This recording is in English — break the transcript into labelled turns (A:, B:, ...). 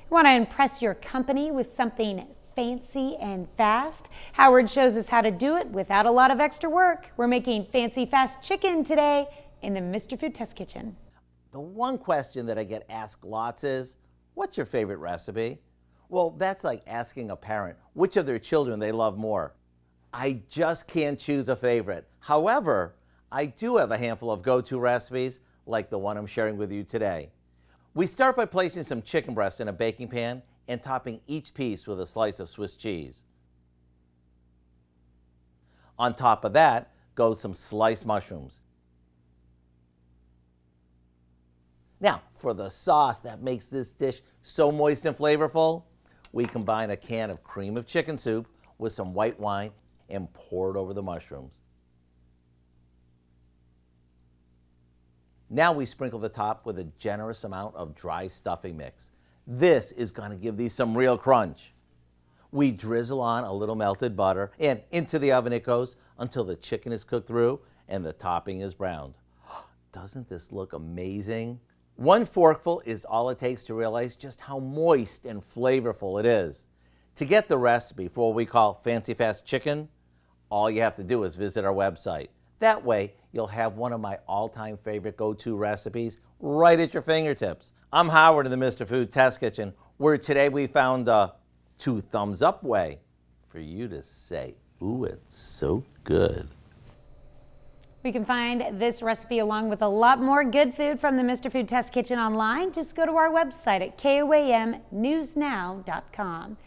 A: Want to impress your company with something fancy and fast? Howard shows us how to do it without a lot of extra work. We're making fancy fast chicken today in the Mr. Food Test Kitchen.
B: The one question that I get asked lots is, what's your favorite recipe? Well, that's like asking a parent which of their children they love more. I just can't choose a favorite. However, I do have a handful of go-to recipes like the one I'm sharing with you today. We start by placing some chicken breast in a baking pan and topping each piece with a slice of Swiss cheese. On top of that go some sliced mushrooms. Now, for the sauce that makes this dish so moist and flavorful, we combine a can of cream of chicken soup with some white wine and pour it over the mushrooms. Now we sprinkle the top with a generous amount of dry stuffing mix. This is going to give these some real crunch. We drizzle on a little melted butter and into the oven it goes until the chicken is cooked through and the topping is browned. Doesn't this look amazing? One forkful is all it takes to realize just how moist and flavorful it is. To get the recipe for what we call Fancy Fast Chicken, all you have to do is visit our website. That way, you'll have one of my all-time favorite go-to recipes right at your fingertips. I'm Howard in the Mr. Food Test Kitchen, where today we found a 2 thumbs up way for you to say, ooh, it's so good.
A: We can find this recipe along with a lot more good food from the Mr. Food Test Kitchen online. Just go to our website at KOAMnewsnow.com.